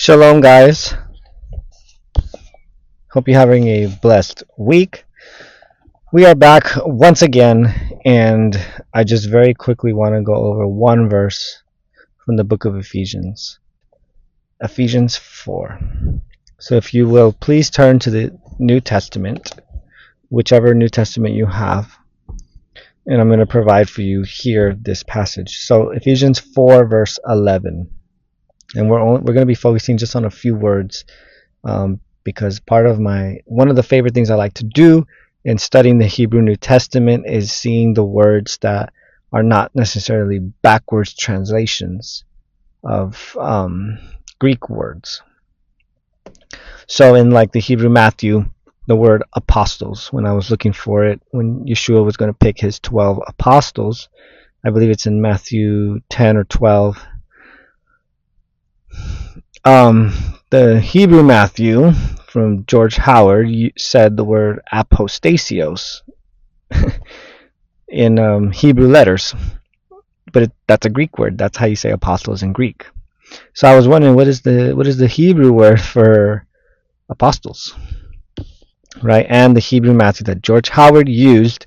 Shalom, guys. Hope you're having a blessed week. We are back once again, and I just very quickly want to go over one verse from the book of Ephesians. Ephesians 4. So, if you will, please turn to the New Testament, whichever New Testament you have, and I'm going to provide for you here this passage. So, Ephesians 4, verse 11. And we're going to be focusing just on a few words. Because one of the favorite things I like to do in studying the Hebrew New Testament is seeing the words that are not necessarily backwards translations of Greek words. So in like the Hebrew Matthew, the word apostles, when I was looking for it, when Yeshua was going to pick his 12 apostles, I believe it's in Matthew 10 or 12. The Hebrew Matthew from George Howard said the word apostasios in Hebrew letters, but that's a Greek word. That's how you say apostles in Greek. So I was wondering, what is the Hebrew word for apostles, right? And the Hebrew Matthew that George Howard used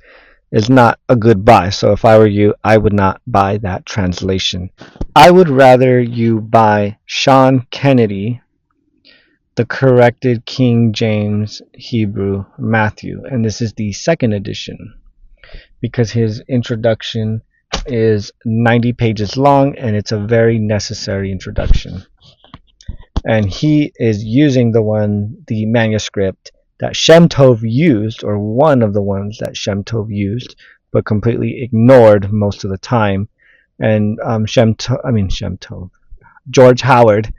is not a good buy. So if I were you, I would not buy that translation. I would rather you buy Sean Kennedy, the corrected King James Hebrew Matthew, and this is the second edition because his introduction is 90 pages long and it's a very necessary introduction. And he is using the manuscript that Shem Tov used, or one of the ones that Shem Tov used, but completely ignored most of the time. And George Howard,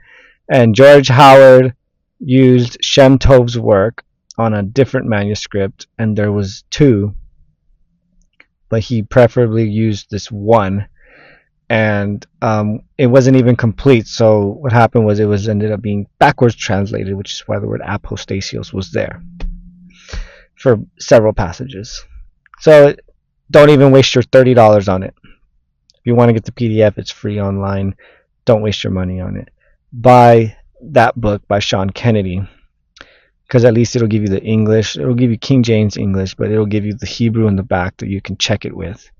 and George Howard used Shem Tov's work on a different manuscript, and there was two, but he preferably used this one, and it wasn't even complete. So what happened was it ended up being backwards translated, which is why the word apostasios was there for several passages. So don't even waste your $30 on it. If you want to get the PDF, it's free online. Don't waste your money on it. Buy that book by Sean Kennedy, because at least it'll give you the English. It'll give you King James English, but it'll give you the Hebrew in the back that you can check it with.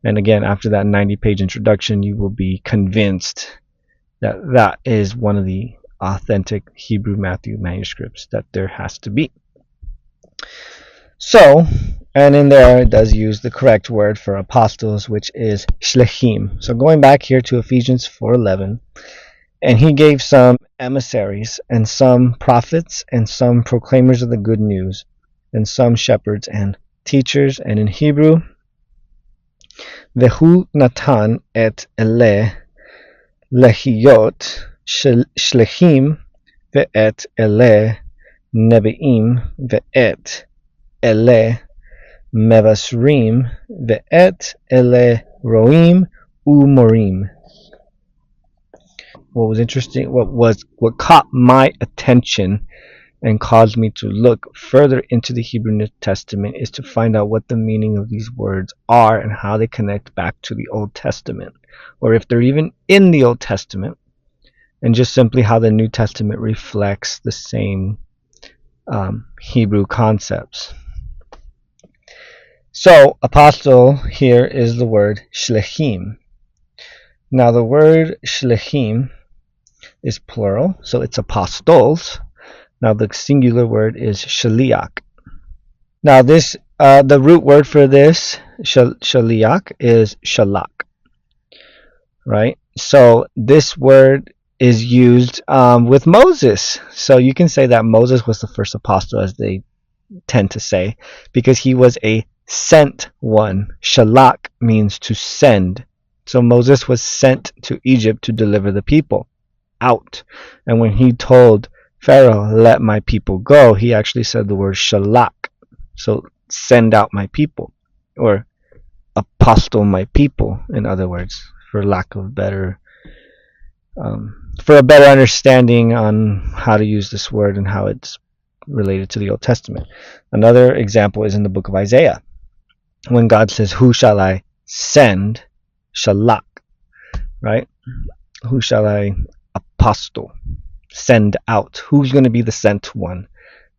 And again, after that 90-page introduction, you will be convinced that that is one of the authentic Hebrew Matthew manuscripts that there has to be. So, and in there it does use the correct word for apostles, which is shlechim. So going back here to Ephesians 4:11, and he gave some emissaries, and some prophets, and some proclaimers of the good news, and some shepherds and teachers. And in Hebrew, Vehu natan et ele lehiyot shlechim ve'et ele nevi'im ve'et ele mevasrim ve'et ele roim umorim. What was interesting, what caught my attention and caused me to look further into the Hebrew New Testament is to find out what the meaning of these words are and how they connect back to the Old Testament, or if they're even in the Old Testament, and just simply how the New Testament reflects the same Hebrew concepts. So apostle here is the word shlechim. Now the word shlechim is plural, so it's apostles. Now the singular word is shaliach. Now this, the root word for this shaliach is shalak, right? So this word is used with Moses. So you can say that Moses was the first apostle, as they tend to say, because he was a sent one. Shalak means to send. So Moses was sent to Egypt to deliver the people out. And when he told Pharaoh, let my people go, he actually said the word shalak. So send out my people, or apostle my people, in other words, for lack of better, for a better understanding on how to use this word and how it's related to the Old Testament. Another example is in the book of Isaiah, when God says, who shall I send? Shalak, right? Who shall I apostle? send out. Who's going to be the sent one?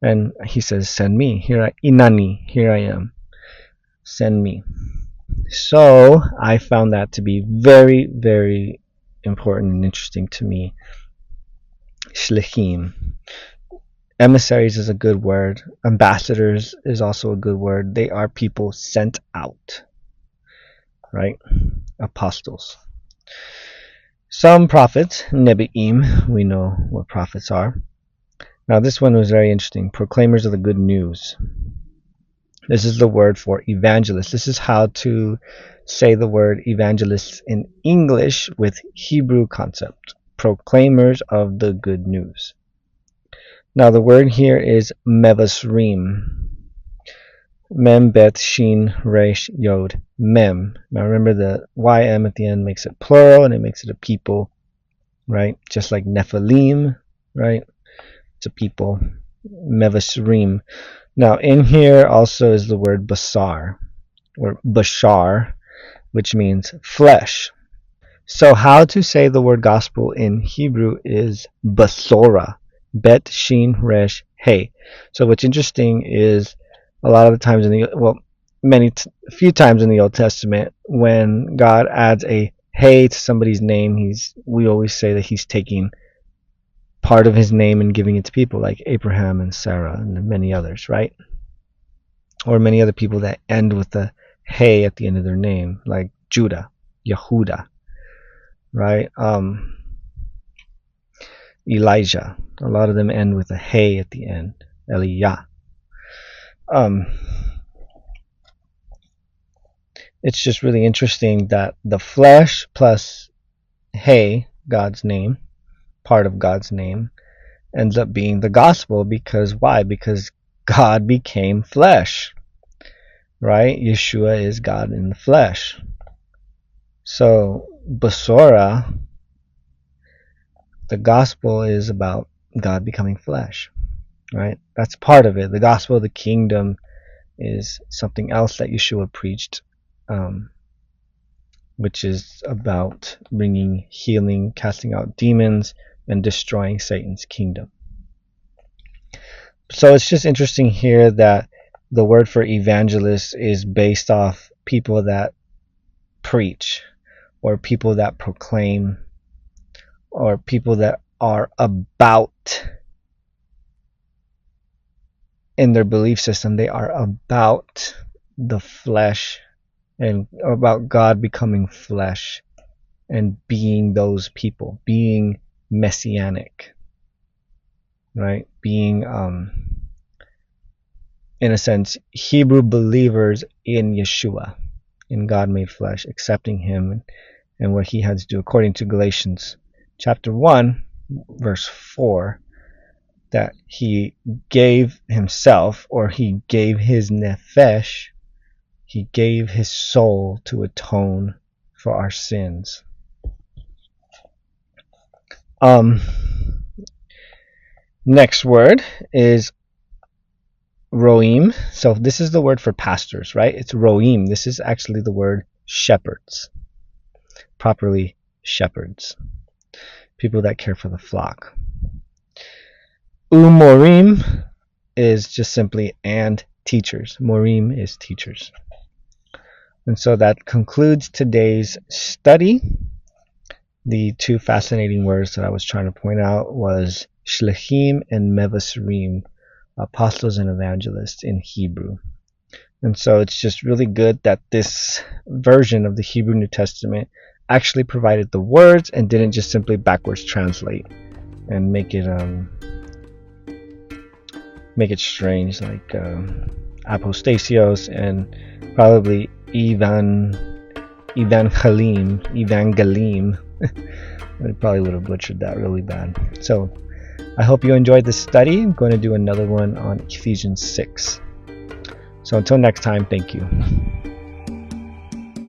And he says, send me. Inani, here I am. Send me. So I found that to be very, very important and interesting to me. Shlichim. Emissaries is a good word. Ambassadors is also a good word. They are people sent out, right? Apostles. Some prophets, Nebi'im, we know what prophets are. Now this one was very interesting. Proclaimers of the good news. This is the word for evangelist. This is how to say the word evangelist in English with Hebrew concept. Proclaimers of the good news. Now the word here is mevasrim. Mem, bet, shin, resh, yod. Mem. Now remember the ym at the end makes it plural and it makes it a people, right? Just like Nephilim, right? It's a people. Mevasrim. Now in here also is the word basar or bashar, which means flesh. So how to say the word gospel in Hebrew is basora. Bet, shin, resh, hey. So what's interesting is a lot of the times in a few times in the Old Testament, when God adds a hey to somebody's name, we always say that he's taking part of his name and giving it to people like Abraham and Sarah and many others, right? Or many other people that end with the hey at the end of their name, like Judah, Yehuda, right? Elijah. A lot of them end with a hey at the end. Eliyah. It's just really interesting that the flesh plus hey, God's name, part of God's name, ends up being the gospel. Because why? Because God became flesh, right? Yeshua is God in the flesh. So Basora, the gospel is about God becoming flesh, right? That's part of it. The gospel of the kingdom is something else that Yeshua preached, which is about bringing healing, casting out demons, and destroying Satan's kingdom. So it's just interesting here that the word for evangelist is based off people that preach, or people that proclaim, or people that are about, in their belief system, they are about the flesh and about God becoming flesh and being those people, being messianic, right? Being, in a sense, Hebrew believers in Yeshua, in God made flesh, accepting him and what he had to do, according to Galatians chapter 1, verse 4, that he gave himself, or he gave his nefesh, he gave his soul to atone for our sins. Next word is roim. So this is the word for pastors, right? It's roim. This is actually the word shepherds. Properly shepherds. People that care for the flock. Umorim is just simply and teachers. Morim is teachers. And so that concludes today's study. The two fascinating words that I was trying to point out was Shlechim and Mevasrim, apostles and evangelists in Hebrew. And so it's just really good that this version of the Hebrew New Testament actually provided the words and didn't just simply backwards translate and make it strange, like apostasios and probably evangelim. I probably would have butchered that really bad. So I hope you enjoyed this study. I'm going to do another one on Ephesians 6. So until next time, thank you.